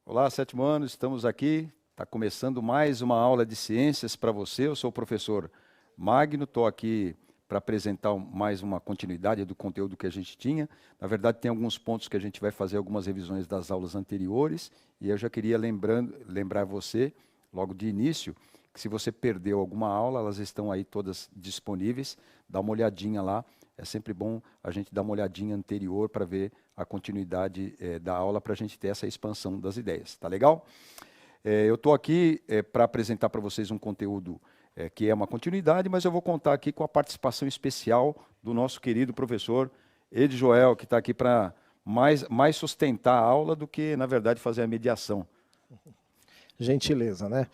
Olá, sétimo ano, estamos aqui. Está começando mais uma aula de ciências para você. Eu sou o professor Magno, estou aqui para apresentar mais uma continuidade do conteúdo que a gente tinha. Na verdade, tem alguns pontos que a gente vai fazer algumas revisões das aulas anteriores, e eu já queria lembrar você, logo de início, que se você perdeu alguma aula, elas estão aí todas disponíveis. Dá uma olhadinha lá. É sempre bom a gente dar uma olhadinha anterior para ver a continuidade da aula, para a gente ter essa expansão das ideias. Tá legal? Eu estou aqui para apresentar para vocês um conteúdo que é uma continuidade, mas eu vou contar aqui com a participação especial do nosso querido professor Ed Joel, que está aqui para mais sustentar a aula do que, na verdade, fazer a mediação. Gentileza, né?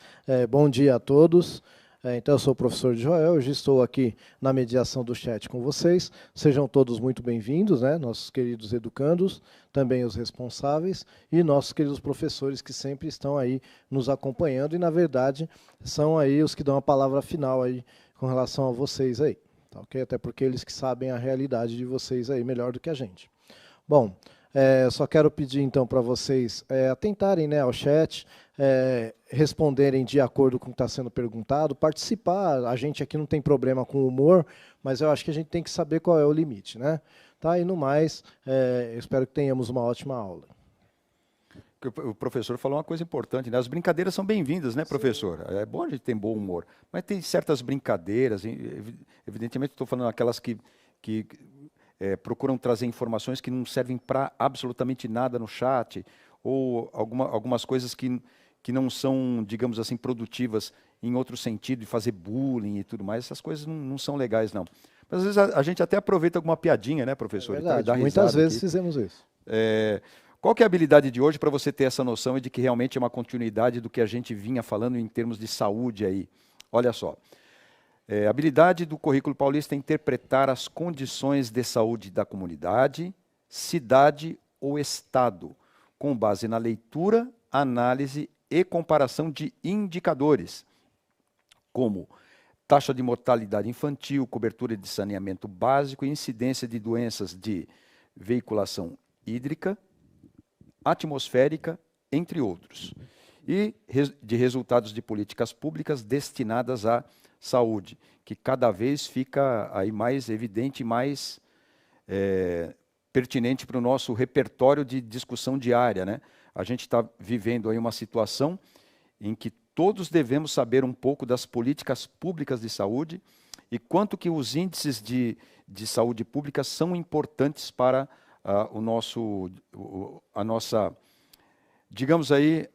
Bom dia a todos. Então, eu sou o professor Joel, hoje estou aqui na mediação do chat com vocês. Sejam todos muito bem-vindos, né? Nossos queridos educandos, também os responsáveis e nossos queridos professores que sempre estão aí nos acompanhando e, na verdade, são aí os que dão a palavra final aí com relação a vocês aí, tá ok? Até porque eles que sabem a realidade de vocês aí melhor do que a gente. Bom, só quero pedir então para vocês atentarem, né, ao chat, responderem de acordo com o que está sendo perguntado, participar. A gente aqui não tem problema com humor, mas eu acho que a gente tem que saber qual é o limite, né? Tá? E no mais, eu espero que tenhamos uma ótima aula. O professor falou uma coisa importante, né? As brincadeiras são bem-vindas, né, professor? Sim. É bom a gente ter bom humor, mas tem certas brincadeiras, evidentemente estou falando aquelas que procuram trazer informações que não servem para absolutamente nada no chat, ou algumas coisas que não são, digamos assim, produtivas em outro sentido, de fazer bullying e tudo mais. Essas coisas não são legais, não. Mas às vezes a gente até aproveita alguma piadinha, né, professor? É verdade, muitas vezes fizemos isso. Qual que é a habilidade de hoje para você ter essa noção de que realmente é uma continuidade do que a gente vinha falando em termos de saúde aí? Olha só. A habilidade do currículo paulista é interpretar as condições de saúde da comunidade, cidade ou estado, com base na leitura, análise e comparação de indicadores, como taxa de mortalidade infantil, cobertura de saneamento básico e incidência de doenças de veiculação hídrica, atmosférica, entre outros, e de resultados de políticas públicas destinadas à saúde, que cada vez fica aí mais evidente e mais pertinente para o nosso repertório de discussão diária, né? A gente está vivendo aí uma situação em que todos devemos saber um pouco das políticas públicas de saúde e quanto que os índices de saúde pública são importantes para digamos aí,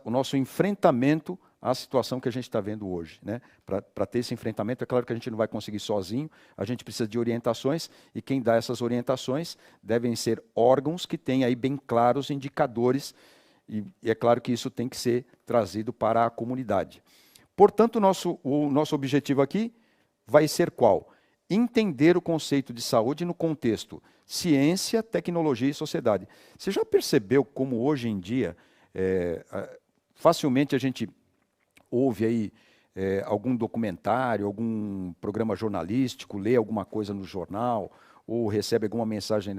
o nosso enfrentamento à situação que a gente está vendo hoje, né? Para ter esse enfrentamento, é claro que a gente não vai conseguir sozinho, a gente precisa de orientações, e quem dá essas orientações devem ser órgãos que têm aí bem claros indicadores, e é claro que isso tem que ser trazido para a comunidade. Portanto, o nosso objetivo aqui vai ser qual? Entender o conceito de saúde no contexto ciência, tecnologia e sociedade. Você já percebeu como hoje em dia, facilmente a gente ouve aí algum documentário, algum programa jornalístico, lê alguma coisa no jornal, ou recebe alguma mensagem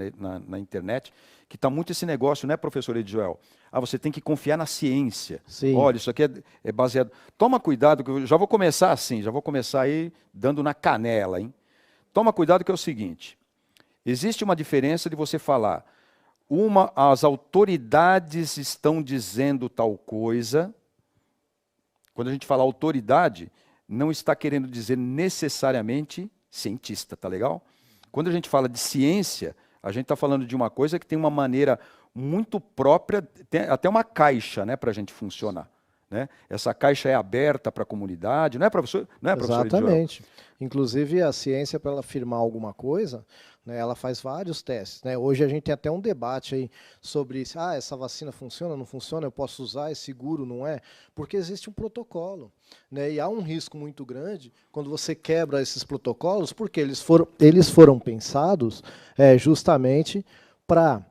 na internet, que está muito esse negócio, né, professor Edjoel? Você tem que confiar na ciência. Sim. Olha, isso aqui é baseado... Toma cuidado, que eu já vou começar assim, já vou começar aí dando na canela, hein? Toma cuidado que é o seguinte, existe uma diferença de você falar, as autoridades estão dizendo tal coisa. Quando a gente fala autoridade, não está querendo dizer necessariamente cientista, tá legal? Quando a gente fala de ciência, a gente está falando de uma coisa que tem uma maneira muito própria, tem até uma caixa, né, para a gente funcionar. Né? Essa caixa é aberta para a comunidade, não é, professor? Não é, professor? Exatamente. Inclusive, a ciência, para ela afirmar alguma coisa, né, ela faz vários testes. Né? Hoje a gente tem até um debate aí sobre se essa vacina funciona, não funciona, eu posso usar, é seguro, não é? Porque existe um protocolo. Né? E há um risco muito grande quando você quebra esses protocolos, porque eles foram pensados justamente para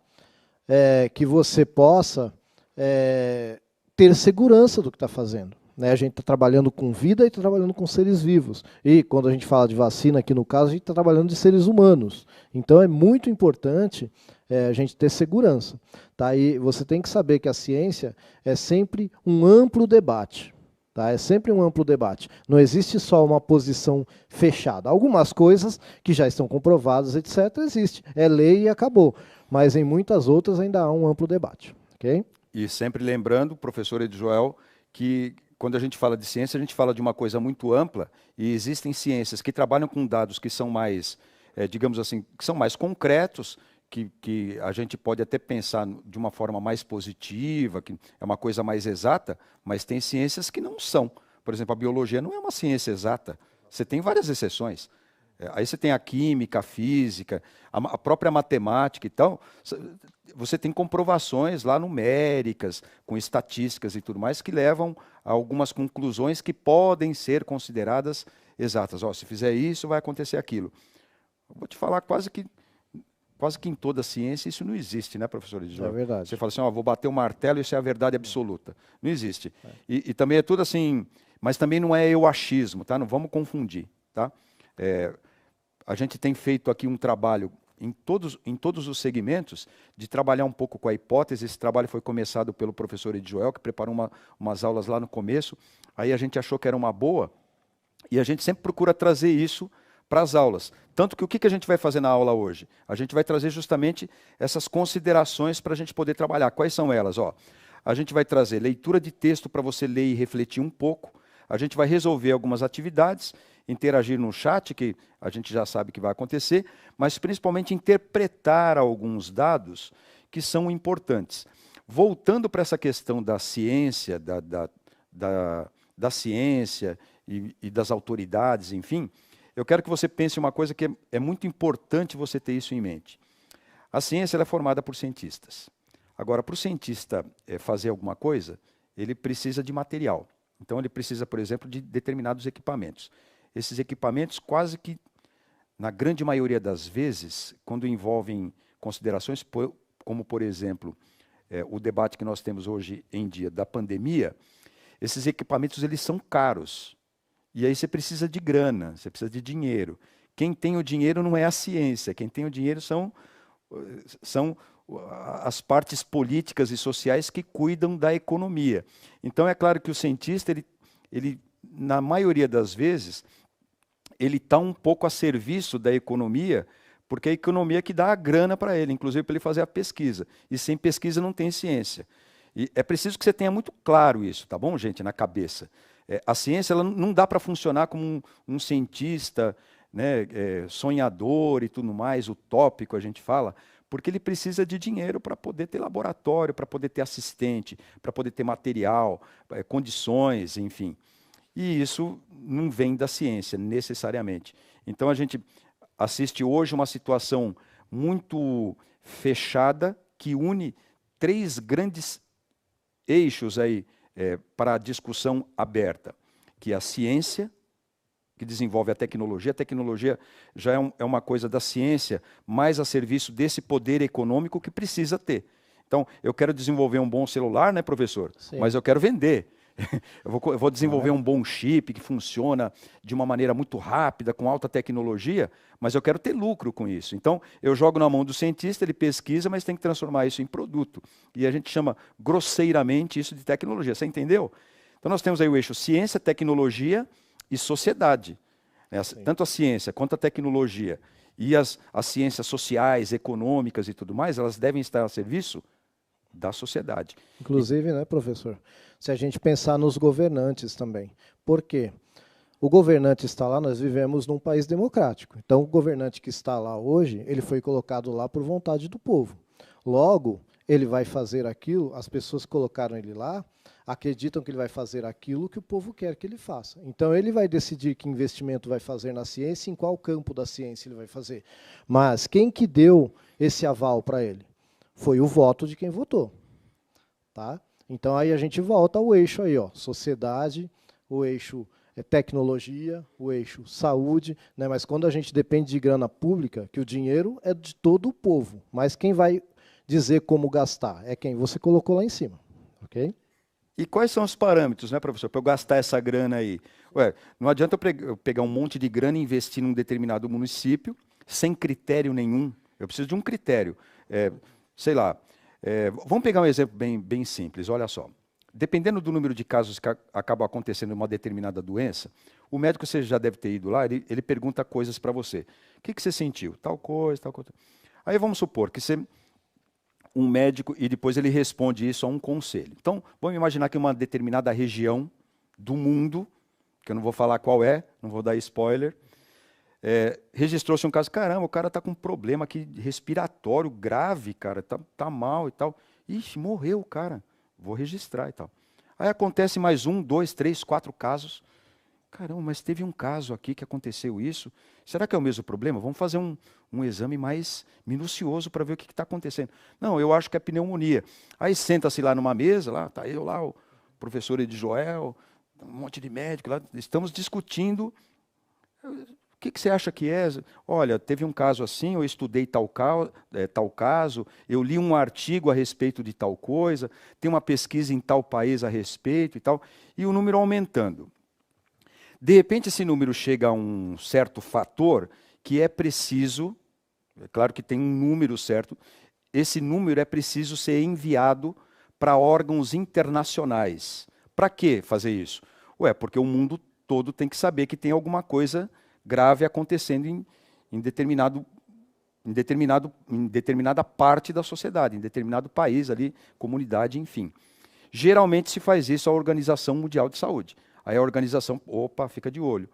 que você possa ter segurança do que está fazendo. Né? A gente está trabalhando com vida e está trabalhando com seres vivos. E quando a gente fala de vacina, aqui no caso, a gente está trabalhando de seres humanos. Então é muito importante a gente ter segurança. Tá? E você tem que saber que a ciência é sempre um amplo debate. Tá? É sempre um amplo debate. Não existe só uma posição fechada. Algumas coisas que já estão comprovadas, etc., existe. É lei e acabou. Mas em muitas outras ainda há um amplo debate. Okay? E sempre lembrando, professor Edjoel, que quando a gente fala de ciência, a gente fala de uma coisa muito ampla, e existem ciências que trabalham com dados que são mais, digamos assim, que são mais concretos, que a gente pode até pensar de uma forma mais positiva, que é uma coisa mais exata, mas tem ciências que não são. Por exemplo, a biologia não é uma ciência exata. Você tem várias exceções. Aí você tem a química, a física, a própria matemática e tal. Você tem comprovações lá numéricas, com estatísticas e tudo mais, que levam a algumas conclusões que podem ser consideradas exatas. Se fizer isso, vai acontecer aquilo. Eu vou te falar quase que em toda a ciência isso não existe, né, professor Edjoel? É verdade. Você fala assim, vou bater o martelo e isso é a verdade absoluta. Não existe. E também é tudo assim, mas também não é eu achismo, tá? Não vamos confundir, tá? A gente tem feito aqui um trabalho em todos os segmentos de trabalhar um pouco com a hipótese. Esse trabalho foi começado pelo professor Edjoel, que preparou umas aulas lá no começo. Aí a gente achou que era uma boa e a gente sempre procura trazer isso para as aulas. Tanto que o que a gente vai fazer na aula hoje? A gente vai trazer justamente essas considerações para a gente poder trabalhar. Quais são elas? A gente vai trazer leitura de texto para você ler e refletir um pouco. A gente vai resolver algumas atividades, interagir no chat, que a gente já sabe que vai acontecer, mas principalmente interpretar alguns dados que são importantes. Voltando para essa questão da ciência, da ciência e das autoridades, enfim, eu quero que você pense uma coisa que é muito importante você ter isso em mente. A ciência ela é formada por cientistas. Agora, para o cientista fazer alguma coisa, ele precisa de material. Então, ele precisa, por exemplo, de determinados equipamentos. Esses equipamentos, quase que, na grande maioria das vezes, quando envolvem considerações, como, por exemplo, o debate que nós temos hoje em dia da pandemia, esses equipamentos eles são caros. E aí você precisa de grana, você precisa de dinheiro. Quem tem o dinheiro não é a ciência, quem tem o dinheiro são as partes políticas e sociais que cuidam da economia. Então é claro que o cientista, ele na maioria das vezes, ele está um pouco a serviço da economia, porque é a economia que dá a grana para ele, inclusive para ele fazer a pesquisa. E sem pesquisa não tem ciência. E é preciso que você tenha muito claro isso, tá bom, gente, na cabeça. A ciência ela não dá para funcionar como um cientista, né, sonhador e tudo mais, utópico, a gente fala, porque ele precisa de dinheiro para poder ter laboratório, para poder ter assistente, para poder ter material, condições, enfim. E isso não vem da ciência, necessariamente. Então, a gente assiste hoje uma situação muito fechada que une três grandes eixos aí, para a discussão aberta, que é a ciência, que desenvolve a tecnologia já é uma coisa da ciência, mais a serviço desse poder econômico que precisa ter. Então, eu quero desenvolver um bom celular, né, professor? Sim. Mas eu quero vender. Eu vou desenvolver um bom chip que funciona de uma maneira muito rápida, com alta tecnologia, mas eu quero ter lucro com isso. Então, eu jogo na mão do cientista, ele pesquisa, mas tem que transformar isso em produto. E a gente chama grosseiramente isso de tecnologia. Você entendeu? Então, nós temos aí o eixo ciência, tecnologia e sociedade. Tanto a ciência quanto a tecnologia e as ciências sociais, econômicas e tudo mais, elas devem estar a serviço da sociedade. Inclusive, né, professor, se a gente pensar nos governantes também. Por quê? O governante está lá, nós vivemos num país democrático. Então, o governante que está lá hoje, ele foi colocado lá por vontade do povo. Logo, ele vai fazer aquilo, as pessoas que colocaram ele lá, acreditam que ele vai fazer aquilo que o povo quer que ele faça. Então, ele vai decidir que investimento vai fazer na ciência, em qual campo da ciência ele vai fazer. Mas quem que deu esse aval para ele? Foi o voto de quem votou. Tá? Então, aí a gente volta ao eixo aí, sociedade, o eixo tecnologia, o eixo saúde, né? Mas quando a gente depende de grana pública, que o dinheiro é de todo o povo, mas quem vai dizer como gastar é quem você colocou lá em cima. Ok? E quais são os parâmetros, né, professor, para eu gastar essa grana aí? Não adianta eu pegar um monte de grana e investir num determinado município sem critério nenhum. Eu preciso de um critério. sei lá, vamos pegar um exemplo bem simples, olha só. Dependendo do número de casos que acabam acontecendo em uma determinada doença, o médico, você já deve ter ido lá, ele pergunta coisas para você. O que você sentiu? Tal coisa, tal coisa. Aí vamos supor que um médico, e depois ele responde isso a um conselho. Então, vamos imaginar que uma determinada região do mundo, que eu não vou falar qual é, não vou dar spoiler, registrou-se um caso, caramba, o cara está com um problema aqui respiratório grave, cara, tá mal e tal. Ixi, morreu o cara, vou registrar e tal. Aí acontece mais 1, 2, 3, 4 casos. Caramba, mas teve um caso aqui que aconteceu isso. Será que é o mesmo problema? Vamos fazer um exame mais minucioso para ver o que está acontecendo. Não, eu acho que é pneumonia. Aí senta-se lá numa mesa, lá está eu lá, o professor Edjoel, um monte de médico lá, estamos discutindo. O que você acha que é? Olha, teve um caso assim, eu estudei tal caso, eu li um artigo a respeito de tal coisa, tem uma pesquisa em tal país a respeito e tal, e o número aumentando. De repente, esse número chega a um certo fator que é preciso, é claro que tem um número certo, esse número é preciso ser enviado para órgãos internacionais. Para que fazer isso? Porque o mundo todo tem que saber que tem alguma coisa grave acontecendo em determinada parte da sociedade, em determinado país ali, comunidade, enfim. Geralmente se faz isso à Organização Mundial de Saúde. Aí a organização, fica de olho.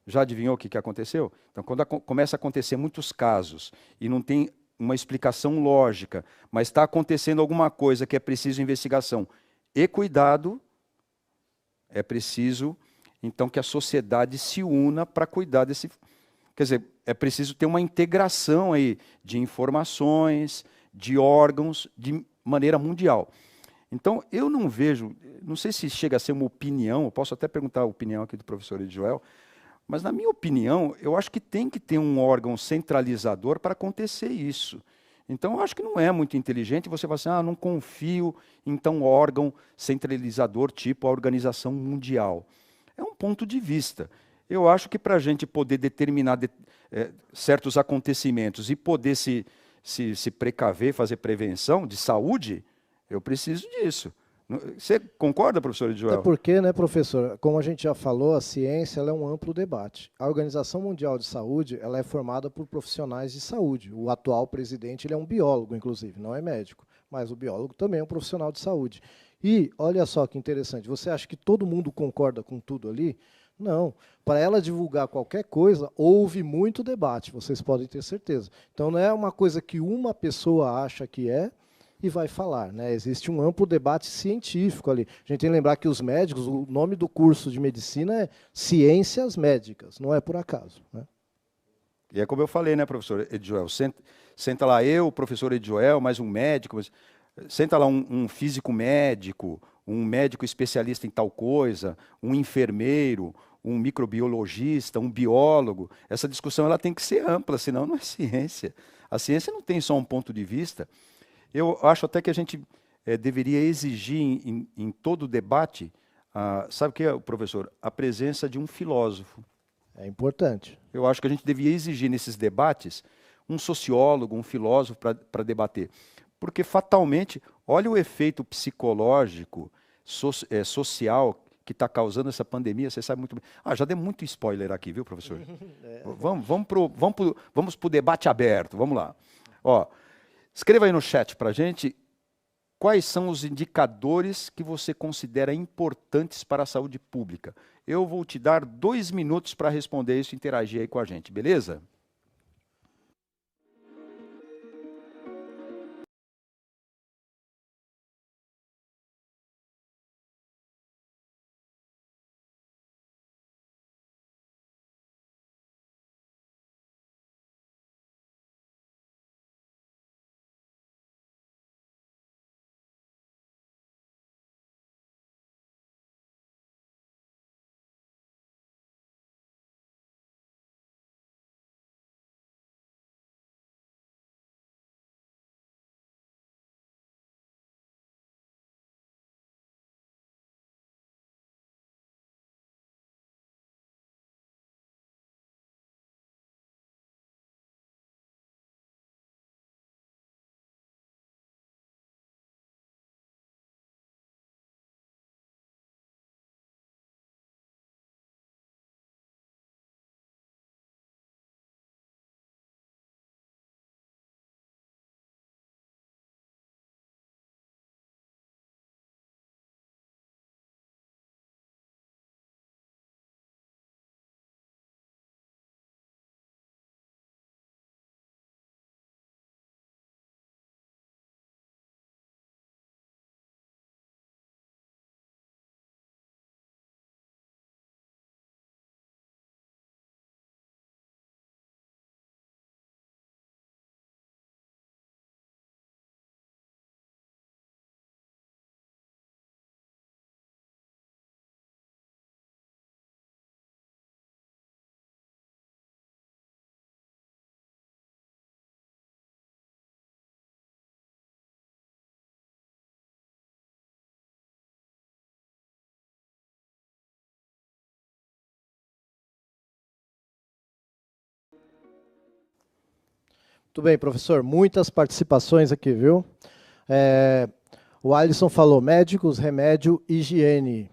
Já adivinhou o que aconteceu? Então, quando começa a acontecer muitos casos e não tem uma explicação lógica, mas está acontecendo alguma coisa que é preciso investigação e cuidado, é preciso, então, que a sociedade se una para cuidar desse... Quer dizer, é preciso ter uma integração aí de informações, de órgãos, de maneira mundial. Então, eu não vejo, não sei se chega a ser uma opinião, eu posso até perguntar a opinião aqui do professor Edjoel, mas na minha opinião, eu acho que tem que ter um órgão centralizador para acontecer isso. Então, eu acho que não é muito inteligente você falar assim, não confio em um órgão centralizador tipo a Organização Mundial. É um ponto de vista. Eu acho que para a gente poder determinar certos acontecimentos e poder se precaver, fazer prevenção de saúde, eu preciso disso. Você concorda, professor Até Edjoel? porque, né, professor, como a gente já falou, a ciência ela é um amplo debate. A Organização Mundial de Saúde ela é formada por profissionais de saúde. O atual presidente ele é um biólogo, inclusive, não é médico, mas o biólogo também é um profissional de saúde. E olha só que interessante, você acha que todo mundo concorda com tudo ali? Não. Para ela divulgar qualquer coisa, houve muito debate, vocês podem ter certeza. Então não é uma coisa que uma pessoa acha que é, e vai falar, né? Existe um amplo debate científico ali. A gente tem que lembrar que os médicos, o nome do curso de medicina é Ciências Médicas, não é por acaso, né? E é como eu falei, né, professor Edjoel? Senta lá eu, o professor Edjoel, mais um médico, senta lá um físico médico, um médico especialista em tal coisa, um enfermeiro, um microbiologista, um biólogo. Essa discussão ela tem que ser ampla, senão não é ciência. A ciência não tem só um ponto de vista. Eu acho até que a gente deveria exigir em todo debate, sabe o que é, professor? A presença de um filósofo. É importante. Eu acho que a gente devia exigir nesses debates um sociólogo, um filósofo para debater. Porque fatalmente, olha o efeito psicológico, social que está causando essa pandemia, você sabe muito bem. Já dei muito spoiler aqui, viu, professor? Vamos pro debate aberto, vamos lá. Escreva aí no chat para a gente quais são os indicadores que você considera importantes para a saúde pública. Eu vou te dar 2 minutos para responder isso e interagir aí com a gente, beleza? Muito bem, professor. Muitas participações aqui, viu? O Alisson falou médicos, remédio, higiene.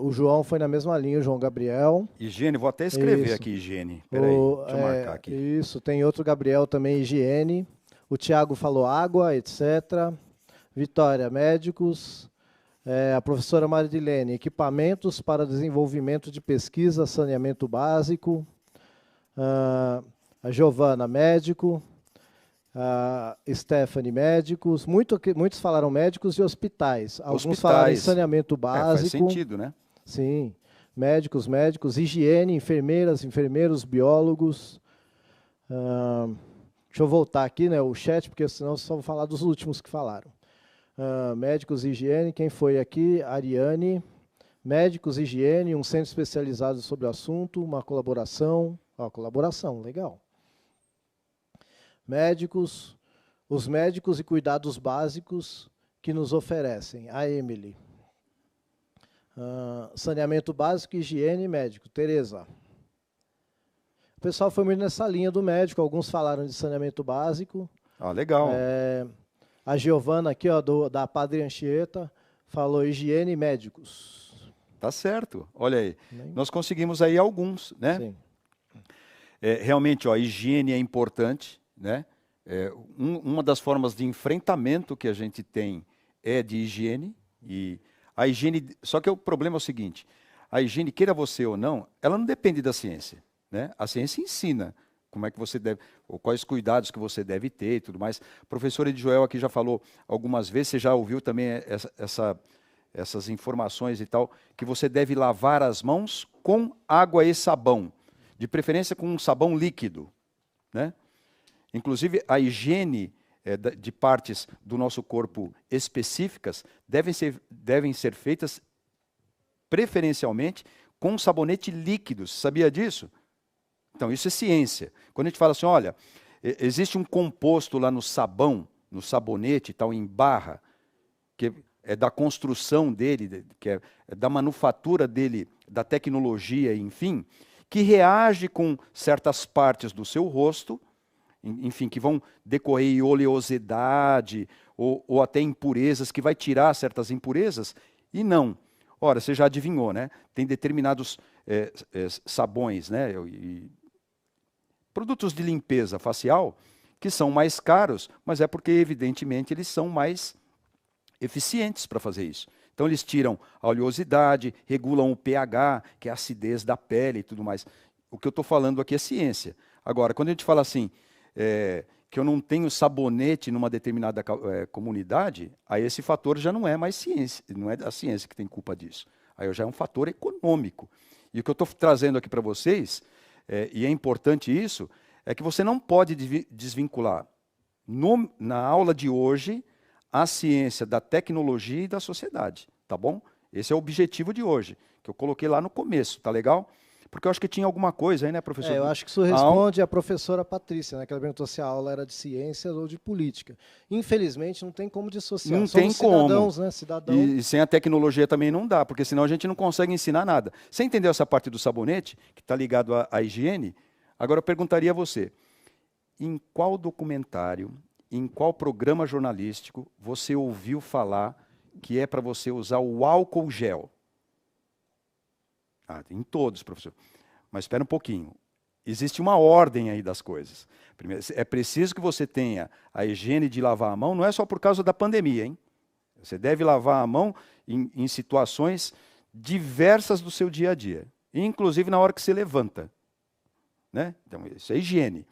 O João foi na mesma linha, o João Gabriel. Higiene, vou até escrever Isso. aqui higiene. Peraí, deixa eu marcar aqui. Isso, tem outro Gabriel também, higiene. O Tiago falou água, etc. Vitória, médicos. A professora Marilene, equipamentos para desenvolvimento de pesquisa, saneamento básico. A Giovana, médico. A Stephanie, médicos. Muitos falaram médicos e hospitais. Alguns falaram em saneamento básico. Faz sentido, né? Sim. Médicos, higiene, enfermeiras, enfermeiros, biólogos. Deixa eu voltar aqui, né, o chat, porque senão só vou falar dos últimos que falaram. Médicos, higiene, quem foi aqui? Ariane. Médicos, higiene, um centro especializado sobre o assunto, uma colaboração. Colaboração, legal. Médicos, os médicos e cuidados básicos que nos oferecem. A Emily. Saneamento básico, higiene, médico. Tereza. O pessoal foi muito nessa linha do médico, alguns falaram de saneamento básico. Legal. A Giovana aqui, ó, da Padre Anchieta, falou higiene e médicos. Tá certo, olha aí. Nós conseguimos aí alguns, né? Sim. Realmente, ó, a higiene é importante, né? Uma das formas de enfrentamento que a gente tem é de higiene. E a higiene, só que o problema é o seguinte, a higiene, queira você ou não, ela não depende da ciência, né? A ciência ensina como é que você deve, ou quais cuidados que você deve ter e tudo mais. A professora de Joel aqui já falou algumas vezes, você já ouviu também essas informações e tal, que você deve lavar as mãos com água e sabão, de preferência com um sabão líquido, né? Inclusive, a higiene de partes do nosso corpo específicas devem ser feitas preferencialmente com sabonete líquido. Você sabia disso? Então, isso é ciência. Quando a gente fala assim, olha, existe um composto lá no sabão, no sabonete, tal, em barra, que é da construção dele, que é da manufatura dele, da tecnologia, enfim, que reage com certas partes do seu rosto, enfim, que vão decorrer em oleosidade ou até impurezas, que vai tirar certas impurezas, e não. Ora, você já adivinhou, né? Tem determinados sabões, né? E produtos de limpeza facial que são mais caros, mas é porque, evidentemente, eles são mais eficientes para fazer isso. Então, eles tiram a oleosidade, regulam o pH, que é a acidez da pele e tudo mais. O que eu estou falando aqui é ciência. Agora, quando a gente fala assim, que eu não tenho sabonete numa determinada comunidade, aí esse fator já não é mais ciência, não é a ciência que tem culpa disso. Aí já é um fator econômico. E o que eu estou trazendo aqui para vocês, e é importante isso, é que você não pode desvincular na aula de hoje a ciência da tecnologia e da sociedade, tá bom? Esse é o objetivo de hoje, que eu coloquei lá no começo, tá legal? Porque eu acho que tinha alguma coisa aí, né, professor? Eu acho que isso responde à professora Patrícia, né, que ela perguntou se a aula era de ciências ou de política. Infelizmente, não tem como dissociar. Não tem cidadãos, como. Né? Cidadão. E sem a tecnologia também não dá, porque senão a gente não consegue ensinar nada. Você entendeu essa parte do sabonete, que está ligado à higiene? Agora eu perguntaria a você, em qual documentário, em qual programa jornalístico você ouviu falar que é para você usar o álcool gel? Em todos, professor. Mas espera um pouquinho. Existe uma ordem aí das coisas. Primeiro, é preciso que você tenha a higiene de lavar a mão, não é só por causa da pandemia, hein? Você deve lavar a mão em situações diversas do seu dia a dia, inclusive na hora que você levanta, né? Então, isso é higiene.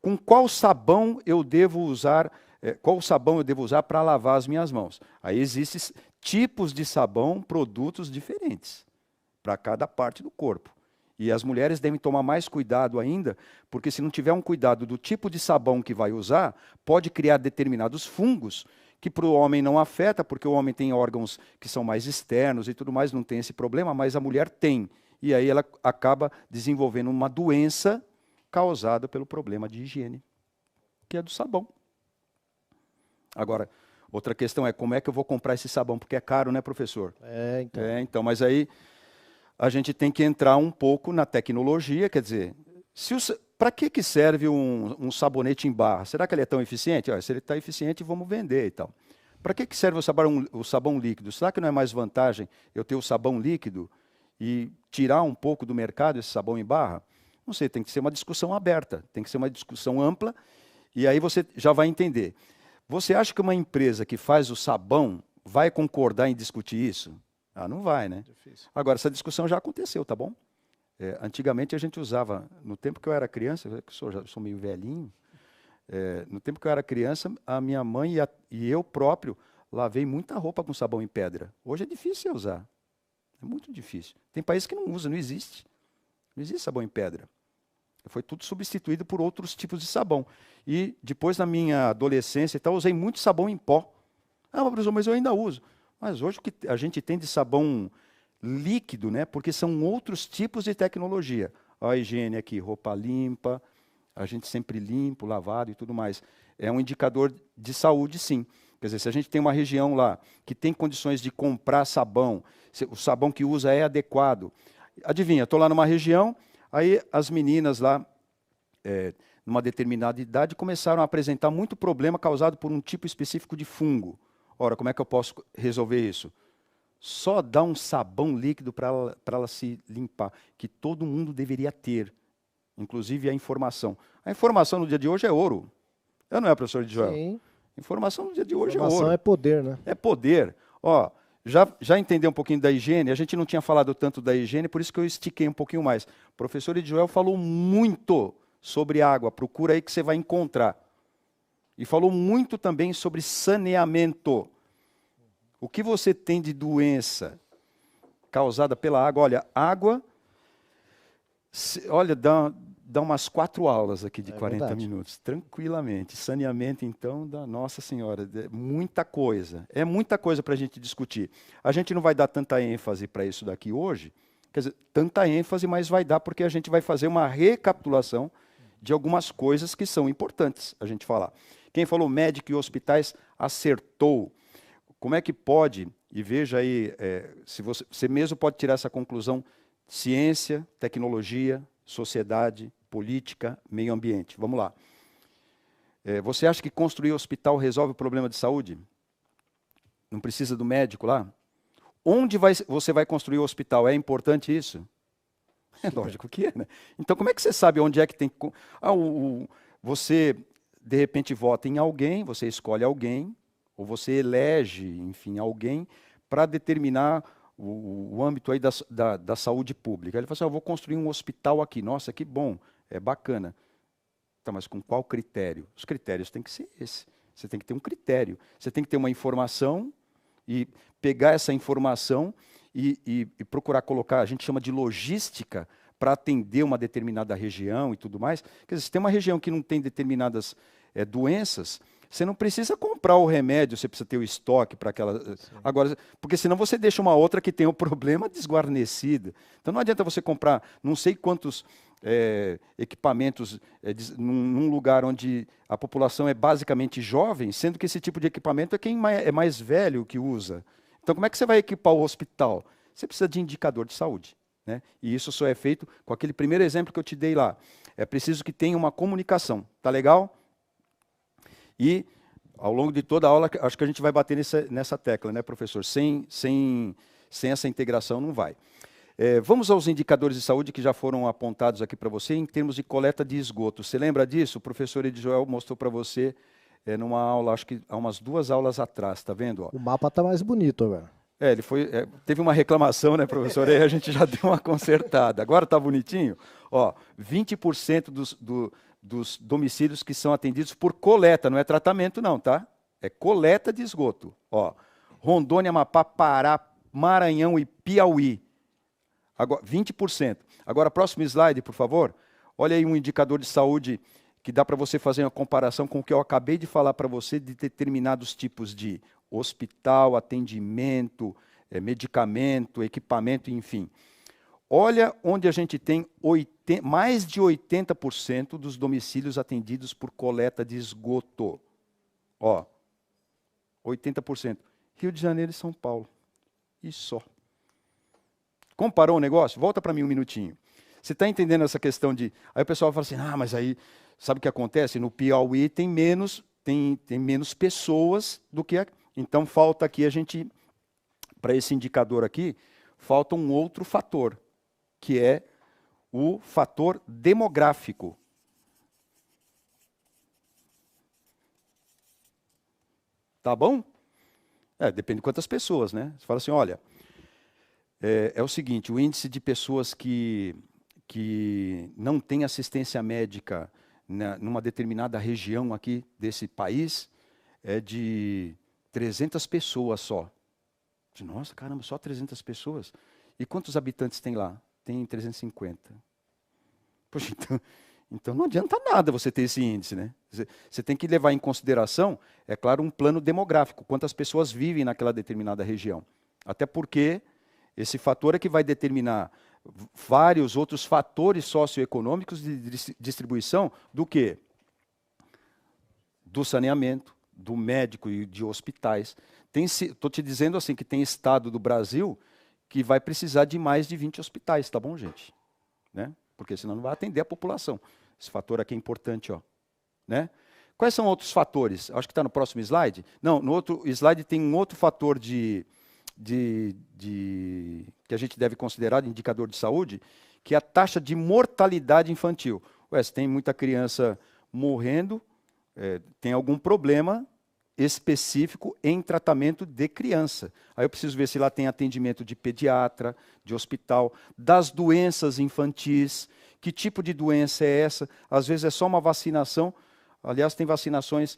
Com qual sabão eu devo usar? Qual sabão eu devo usar para lavar as minhas mãos? Aí existem tipos de sabão, produtos diferentes para cada parte do corpo. E as mulheres devem tomar mais cuidado ainda, porque se não tiver um cuidado do tipo de sabão que vai usar, pode criar determinados fungos que para o homem não afeta, porque o homem tem órgãos que são mais externos e tudo mais, não tem esse problema, mas a mulher tem. E aí ela acaba desenvolvendo uma doença causada pelo problema de higiene, que é do sabão. Agora, outra questão é como é que eu vou comprar esse sabão, porque é caro, né, professor? Então, mas aí a gente tem que entrar um pouco na tecnologia, quer dizer, para que serve um sabonete em barra? Será que ele é tão eficiente? Olha, se ele está eficiente, vamos vender e tal. Para que serve o sabão líquido? Será que não é mais vantagem eu ter o sabão líquido e tirar um pouco do mercado esse sabão em barra? Não sei, tem que ser uma discussão aberta, tem que ser uma discussão ampla, e aí você já vai entender. Você acha que uma empresa que faz o sabão vai concordar em discutir isso? Ah, não vai, né? Difícil. Agora, essa discussão já aconteceu, tá bom? Antigamente a gente usava, no tempo que eu era criança, eu já sou meio velhinho, no tempo que eu era criança, a minha mãe e eu próprio lavei muita roupa com sabão em pedra. Hoje é difícil você usar, é muito difícil. Tem países que não usam, não existe. Não existe sabão em pedra. Foi tudo substituído por outros tipos de sabão. E depois, na minha adolescência, então, eu usei muito sabão em pó. Ah, professor, mas eu ainda uso. Mas hoje o que a gente tem de sabão líquido, né? Porque são outros tipos de tecnologia. A higiene aqui, roupa limpa, a gente sempre limpo, lavado e tudo mais. É um indicador de saúde, sim. Quer dizer, se a gente tem uma região lá que tem condições de comprar sabão, o sabão que usa é adequado. Adivinha, estou lá numa região, aí as meninas lá, numa determinada idade, começaram a apresentar muito problema causado por um tipo específico de fungo. Ora, como é que eu posso resolver isso? Só dar um sabão líquido para ela se limpar, que todo mundo deveria ter, inclusive a informação. A informação no dia de hoje é ouro. Não é, professor Joel? Sim. Informação no dia de hoje é Informação ouro. é poder, né? É poder. Ó, já entendeu um pouquinho da higiene? A gente não tinha falado tanto da higiene, por isso que eu estiquei um pouquinho mais. O professor Joel falou muito sobre água, procura aí que você vai encontrar. E falou muito também sobre saneamento. O que você tem de doença causada pela água? Olha, água, olha, dá umas 4 aulas aqui de 40 verdade. minutos, tranquilamente. Saneamento, então, da Nossa Senhora, muita coisa. É muita coisa para a gente discutir. A gente não vai dar tanta ênfase para isso daqui hoje, quer dizer, tanta ênfase, mas vai dar porque a gente vai fazer uma recapitulação de algumas coisas que são importantes a gente falar. Quem falou médico e hospitais acertou. Como é que pode, e veja aí, se você mesmo pode tirar essa conclusão, ciência, tecnologia, sociedade, política, meio ambiente. Vamos lá. Você acha que construir hospital resolve o problema de saúde? Não precisa do médico lá? Onde você vai construir o hospital? É importante isso? É lógico que é, né? Então, como é que você sabe onde é que tem que... Você, de repente, vota em alguém, você escolhe alguém, ou você elege, enfim, alguém para determinar o âmbito aí da saúde pública. Ele fala assim, eu vou construir um hospital aqui. Nossa, que bom, é bacana. Tá, mas com qual critério? Os critérios têm que ser esse. Você tem que ter um critério. Você tem que ter uma informação e pegar essa informação e procurar colocar, a gente chama de logística, para atender uma determinada região e tudo mais. Quer dizer, se tem uma região que não tem determinadas doenças, você não precisa comprar o remédio, você precisa ter o estoque para aquela... Sim. Agora, porque senão você deixa uma outra que tem o problema desguarnecida. Então não adianta você comprar não sei quantos equipamentos num lugar onde a população é basicamente jovem, sendo que esse tipo de equipamento é quem é mais velho que usa. Então como é que você vai equipar o hospital? Você precisa de indicador de saúde, né? E isso só é feito com aquele primeiro exemplo que eu te dei lá. É preciso que tenha uma comunicação. Tá legal? E, ao longo de toda a aula, acho que a gente vai bater nessa tecla, né, professor? Sem essa integração não vai. Vamos aos indicadores de saúde que já foram apontados aqui para você em termos de coleta de esgoto. Você lembra disso? O professor Edjoel mostrou para você numa aula, acho que há umas 2 aulas atrás, está vendo? Ó. O mapa está mais bonito agora. Teve uma reclamação, né, professor? Aí a gente já deu uma consertada. Agora está bonitinho? Ó, 20% dos domicílios que são atendidos por coleta, não é tratamento não, tá? É coleta de esgoto. Ó, Rondônia, Amapá, Pará, Maranhão e Piauí. Agora, 20%. Agora, próximo slide, por favor. Olha aí um indicador de saúde que dá para você fazer uma comparação com o que eu acabei de falar para você de determinados tipos de hospital, atendimento, medicamento, equipamento, enfim. Olha onde a gente tem mais de 80% dos domicílios atendidos por coleta de esgoto. Ó, 80%. Rio de Janeiro e São Paulo. E só. Comparou o negócio? Volta para mim um minutinho. Você está entendendo essa questão de... Aí o pessoal fala assim, mas aí, sabe o que acontece? No Piauí tem menos pessoas do que... Então falta aqui para esse indicador aqui, falta um outro fator, que é o fator demográfico. Tá bom? Depende de quantas pessoas, né? Você fala assim, olha, é o seguinte, o índice de pessoas que não têm assistência médica numa determinada região aqui desse país é de 300 pessoas só. Nossa, caramba, só 300 pessoas? E quantos habitantes tem lá? Tem 350. Poxa, então não adianta nada você ter esse índice, né? Você tem que levar em consideração, é claro, um plano demográfico, quantas pessoas vivem naquela determinada região. Até porque esse fator é que vai determinar vários outros fatores socioeconômicos de distribuição do quê? Do saneamento, do médico e de hospitais. Estou te dizendo assim que tem estado do Brasil que vai precisar de mais de 20 hospitais, tá bom, gente? Né? Porque senão não vai atender a população. Esse fator aqui é importante, ó. Né? Quais são outros fatores? Acho que está no próximo slide. Não, no outro slide tem um outro fator que a gente deve considerar de indicador de saúde, que é a taxa de mortalidade infantil. Se tem muita criança morrendo, tem algum problema específico em tratamento de criança. Aí eu preciso ver se lá tem atendimento de pediatra, de hospital, das doenças infantis, que tipo de doença é essa? Às vezes é só uma vacinação, aliás, tem vacinações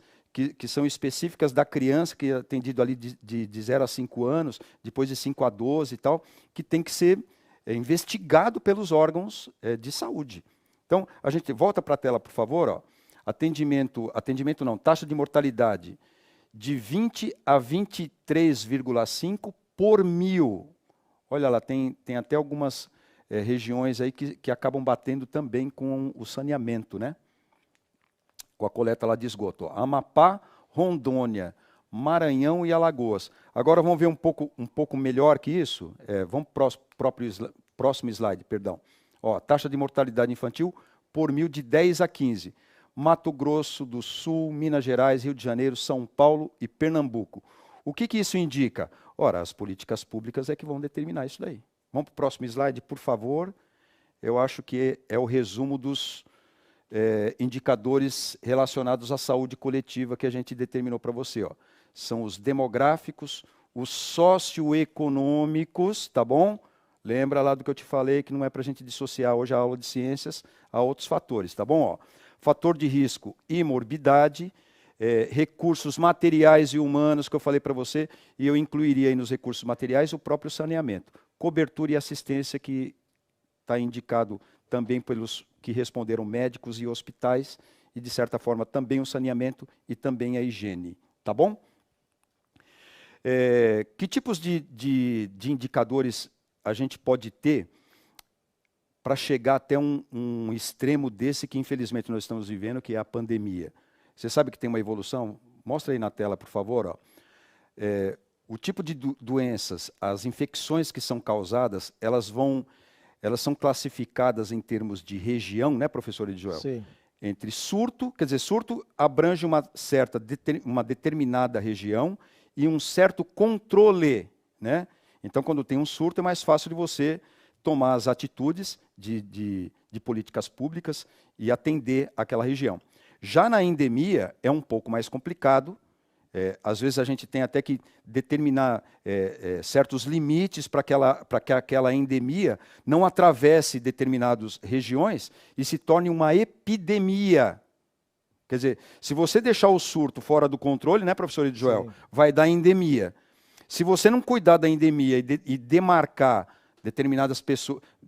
que são específicas da criança, que é atendido ali de 0 a 5 anos, depois de 5 a 12 e tal, que tem que ser investigado pelos órgãos de saúde. Então, a gente volta para a tela, por favor. Ó. Atendimento não, taxa de mortalidade de 20 a 23,5 por mil. Olha lá, tem até algumas regiões aí que acabam batendo também com o saneamento, né? Com a coleta lá de esgoto. Ó. Amapá, Rondônia, Maranhão e Alagoas. Agora vamos ver um pouco melhor que isso. Vamos para o próximo slide, perdão. Ó, taxa de mortalidade infantil por mil de 10 a 15. Mato Grosso do Sul, Minas Gerais, Rio de Janeiro, São Paulo e Pernambuco. O que isso indica? Ora, as políticas públicas é que vão determinar isso daí. Vamos para o próximo slide, por favor. Eu acho que é o resumo dos indicadores relacionados à saúde coletiva que a gente determinou para você. Ó. São os demográficos, os socioeconômicos, tá bom? Lembra lá do que eu te falei, que não é para a gente dissociar hoje a aula de ciências a outros fatores, tá bom? Ó. Fator de risco e morbidade, recursos materiais e humanos, que eu falei para você, e eu incluiria aí nos recursos materiais o próprio saneamento. Cobertura e assistência, que está indicado também pelos que responderam médicos e hospitais, e de certa forma também o saneamento e também a higiene. Tá bom? Que tipos de indicadores a gente pode ter para chegar até um extremo desse que infelizmente nós estamos vivendo, que é a pandemia? Você sabe que tem uma evolução? Mostra aí na tela, por favor. Ó. O tipo de doenças, as infecções que são causadas, elas são classificadas em termos de região, né, professor Edjoel? Sim. Entre surto, quer dizer, surto abrange uma determinada região e um certo controle, né? Então, quando tem um surto, é mais fácil de você tomar as atitudes de políticas públicas e atender aquela região. Já na endemia, é um pouco mais complicado. Às vezes a gente tem até que determinar certos limites para que aquela endemia não atravesse determinadas regiões e se torne uma epidemia. Quer dizer, se você deixar o surto fora do controle, né, professor Edjoel, vai dar endemia. Se você não cuidar da endemia e demarcar determinadas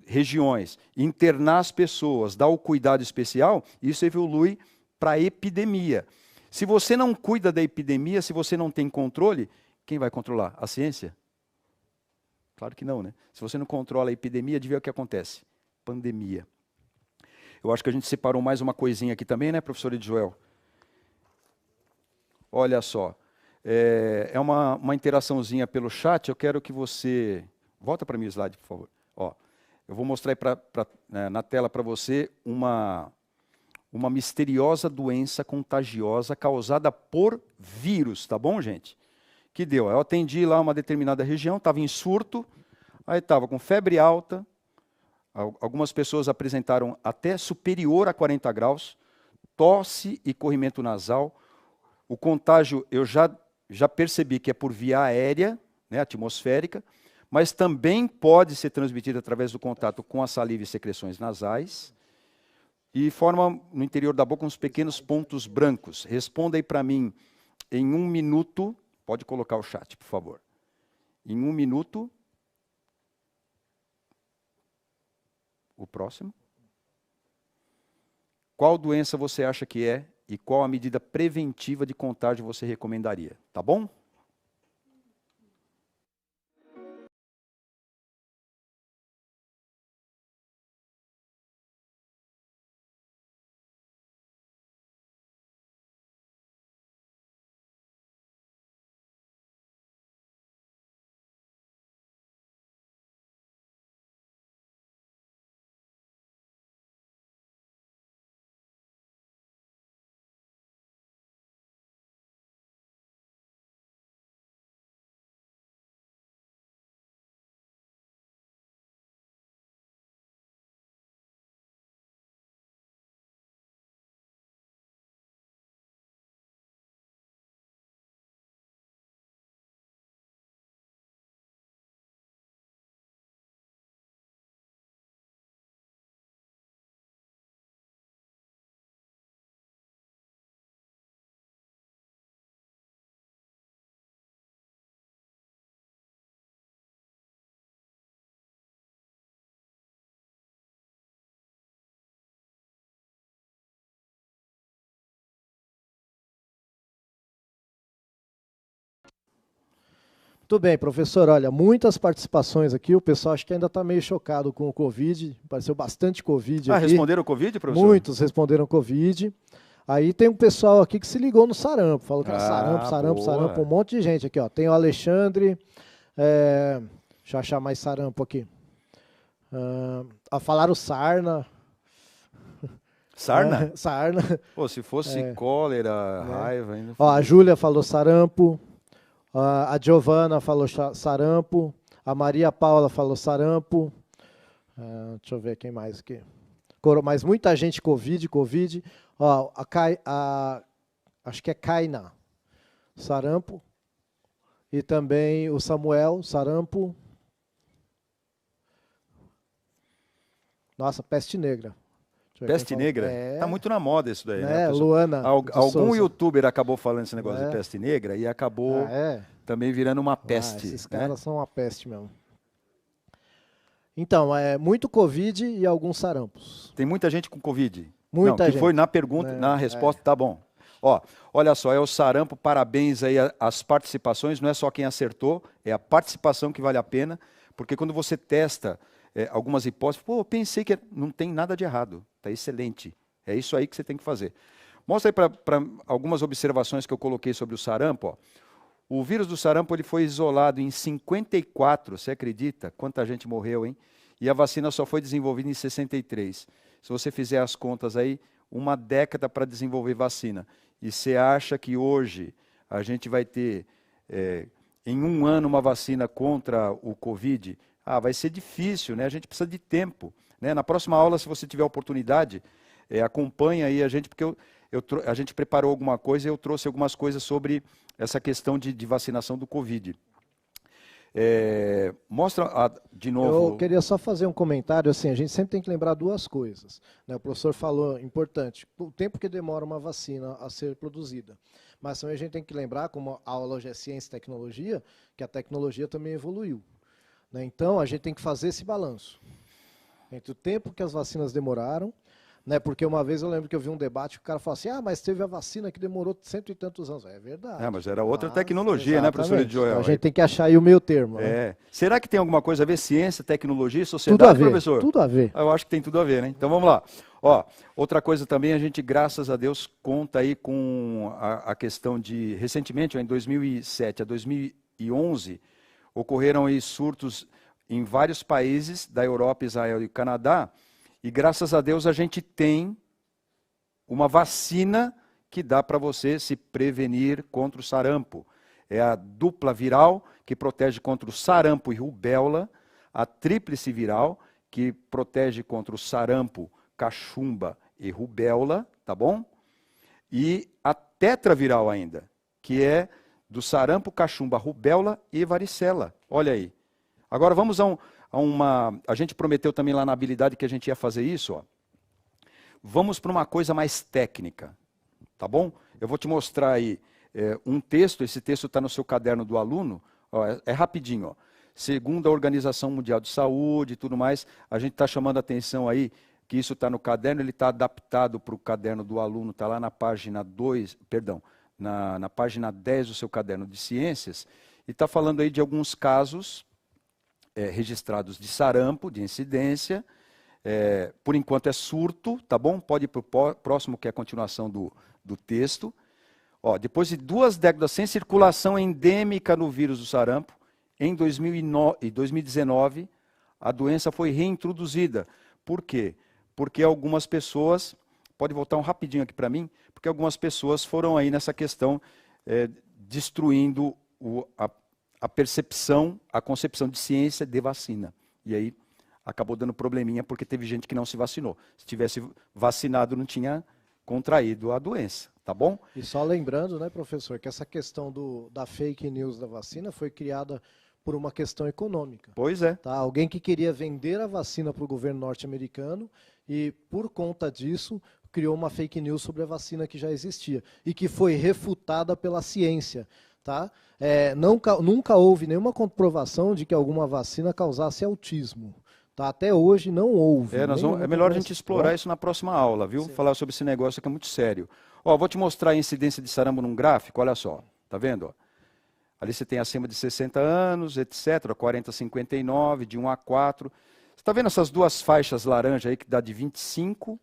regiões, internar as pessoas, dar o cuidado especial, isso evolui para epidemia. Se você não cuida da epidemia, se você não tem controle, quem vai controlar? A ciência? Claro que não, né? Se você não controla a epidemia, adivinha o que acontece? Pandemia. Eu acho que a gente separou mais uma coisinha aqui também, né, professor Edjoel? Olha só. É uma interaçãozinha pelo chat. Eu quero que você... Volta para mim o slide, por favor. Ó, eu vou mostrar aí na tela para você uma misteriosa doença contagiosa causada por vírus, tá bom, gente? Que deu? Eu atendi lá uma determinada região, estava em surto, aí estava com febre alta, algumas pessoas apresentaram até superior a 40 graus, tosse e corrimento nasal. O contágio eu já percebi que é por via aérea, né, atmosférica, mas também pode ser transmitido através do contato com a saliva e secreções nasais, e forma no interior da boca uns pequenos pontos brancos. Responda aí para mim em 1 minuto, pode colocar o chat, por favor. Em 1 minuto, o próximo. Qual doença você acha que é e qual a medida preventiva de contágio você recomendaria? Tá bom? Muito bem, professor. Olha, muitas participações aqui. O pessoal acho que ainda está meio chocado com o Covid. Apareceu bastante Covid aqui. Responderam o Covid, professor? Muitos responderam Covid. Aí tem um pessoal aqui que se ligou no sarampo. Falou que era sarampo, um monte de gente aqui. Ó. Tem o Alexandre. Deixa eu achar mais sarampo aqui. Falaram sarna. Sarna? Sarna. Pô, se fosse cólera, raiva... Ainda ó, a Júlia falou sarampo. A Giovana falou sarampo, a Maria Paula falou sarampo, deixa eu ver quem mais aqui. Mas muita gente Covid. Ó, acho que é Kaina, sarampo, e também o Samuel, sarampo. Nossa, peste negra. Peste negra? Tá muito na moda isso daí, né? Luana. Algum youtuber acabou falando esse negócio de peste negra e acabou também virando uma peste. Esses caras são uma peste mesmo. Então, muito Covid e alguns sarampos. Tem muita gente com Covid? Muita gente. Que foi na pergunta, na resposta, tá bom. Ó, olha só, é o sarampo, parabéns aí às participações, não é só quem acertou, é a participação que vale a pena, porque quando você testa algumas hipóteses, eu pensei que não tem nada de errado, tá excelente, é isso aí que você tem que fazer. Mostra aí para algumas observações que eu coloquei sobre o sarampo, ó. O vírus do sarampo ele foi isolado em 54, você acredita? Quanta gente morreu, hein? E a vacina só foi desenvolvida em 63. Se você fizer as contas aí, 1 década para desenvolver vacina. E você acha que hoje a gente vai ter, em 1 ano, uma vacina contra o Covid? Vai ser difícil, né? A gente precisa de tempo, né? Na próxima aula, se você tiver oportunidade, acompanha aí a gente, porque a gente preparou alguma coisa e eu trouxe algumas coisas sobre essa questão de vacinação do Covid. Mostra de novo... Eu queria só fazer um comentário, assim, a gente sempre tem que lembrar 2 coisas, né? O professor falou, importante, o tempo que demora uma vacina a ser produzida. Mas também a gente tem que lembrar, como a aula hoje é ciência e tecnologia, que a tecnologia também evoluiu. Né? Então, a gente tem que fazer esse balanço entre o tempo que as vacinas demoraram, né? Porque uma vez eu lembro que eu vi um debate que o cara falou assim, mas teve a vacina que demorou 100 e tantos anos. É verdade. Mas era outra tecnologia, né, professor Joel? Então, a gente tem que achar aí o meio termo. Né? Será que tem alguma coisa a ver, ciência, tecnologia e sociedade, tudo a ver, professor? Tudo a ver. Eu acho que tem tudo a ver, né? Então vamos lá. Ó, outra coisa também, a gente, graças a Deus, conta aí com a questão de, recentemente, em 2007 a 2011, ocorreram aí surtos em vários países da Europa, Israel e Canadá, e graças a Deus a gente tem uma vacina que dá para você se prevenir contra o sarampo. É a dupla viral, que protege contra o sarampo e rubéola, a tríplice viral, que protege contra o sarampo, cachumba e rubéola, tá bom? E a tetraviral ainda, que é do sarampo, cachumba, rubéola e varicela. Olha aí. Agora vamos a uma... A gente prometeu também lá na habilidade que a gente ia fazer isso, ó. Vamos para uma coisa mais técnica, tá bom? Eu vou te mostrar aí um texto, esse texto está no seu caderno do aluno, ó, é rapidinho, ó. Segundo a Organização Mundial de Saúde e tudo mais, a gente está chamando a atenção aí que isso está no caderno, ele está adaptado para o caderno do aluno, está lá na página 2, perdão, na página 10 do seu caderno de ciências, e está falando aí de alguns casos registrados de sarampo, de incidência, por enquanto é surto, tá bom? Pode ir para o próximo, que é a continuação do texto. Ó, depois de 2 décadas sem circulação endêmica no vírus do sarampo, em 2019, a doença foi reintroduzida. Por quê? Porque algumas pessoas, pode voltar um rapidinho aqui para mim, porque algumas pessoas foram aí nessa questão destruindo a percepção, a concepção de ciência de vacina. E aí acabou dando probleminha porque teve gente que não se vacinou. Se tivesse vacinado, não tinha contraído a doença, tá bom? E só lembrando, né, professor, que essa questão da fake news da vacina foi criada por uma questão econômica. Pois é. Tá? Alguém que queria vender a vacina para o governo norte-americano e, por conta disso, criou uma fake news sobre a vacina que já existia e que foi refutada pela ciência. Tá? Nunca houve nenhuma comprovação de que alguma vacina causasse autismo. Tá? Até hoje não houve. É melhor a gente explorar isso na próxima aula, viu? Sim. Falar sobre esse negócio que é muito sério. Ó, vou te mostrar a incidência de sarampo num gráfico, olha só. Tá vendo? Ó? Ali você tem acima de 60 anos, etc. 40 a 59, de 1 a 4. Você está vendo essas duas faixas laranja aí que dá de 25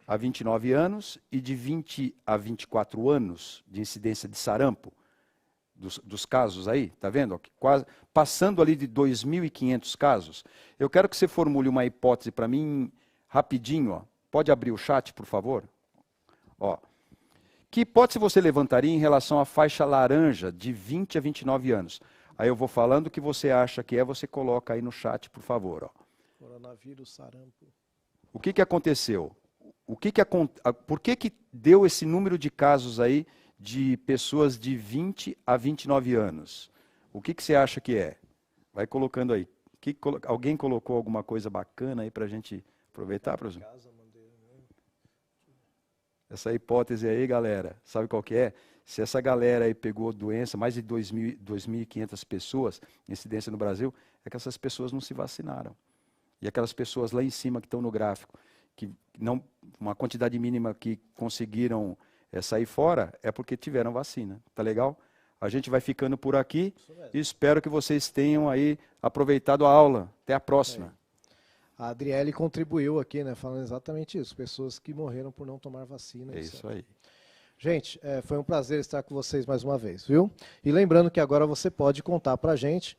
a 29 anos e de 20 a 24 anos de incidência de sarampo? Dos casos aí, tá vendo? Quase, passando ali de 2.500 casos. Eu quero que você formule uma hipótese para mim rapidinho. Ó. Pode abrir o chat, por favor? Ó. Que hipótese você levantaria em relação à faixa laranja de 20 a 29 anos? Aí eu vou falando o que você acha que é, você coloca aí no chat, por favor. Ó. Coronavírus, sarampo. O que aconteceu? Por que deu esse número de casos aí de pessoas de 20 a 29 anos? O que você acha que é? Vai colocando aí. Alguém colocou alguma coisa bacana aí para a gente aproveitar, professor? Essa hipótese aí, galera, sabe qual que é? Se essa galera aí pegou doença, mais de 2.500 pessoas, incidência no Brasil, é que essas pessoas não se vacinaram. E aquelas pessoas lá em cima que estão no gráfico, que não, uma quantidade mínima que conseguiram sair fora, é porque tiveram vacina. Tá legal? A gente vai ficando por aqui e espero que vocês tenham aí aproveitado a aula. Até a próxima. A Adriele contribuiu aqui, né, falando exatamente isso. Pessoas que morreram por não tomar vacina. É isso aí. Gente, foi um prazer estar com vocês mais uma vez, viu? E lembrando que agora você pode contar pra gente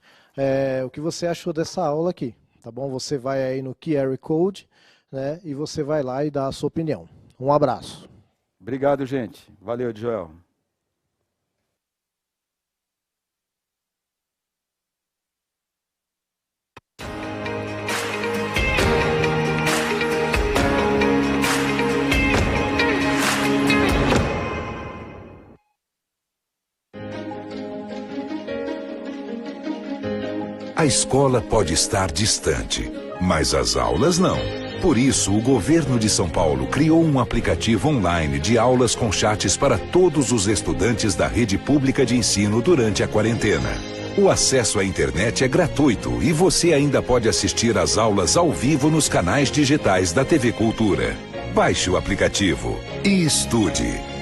o que você achou dessa aula aqui, tá bom? Você vai aí no QR Code, né, e você vai lá e dá a sua opinião. Um abraço. Obrigado, gente. Valeu, Joel. A escola pode estar distante, mas as aulas não. Por isso, o governo de São Paulo criou um aplicativo online de aulas com chats para todos os estudantes da rede pública de ensino durante a quarentena. O acesso à internet é gratuito e você ainda pode assistir às aulas ao vivo nos canais digitais da TV Cultura. Baixe o aplicativo e estude.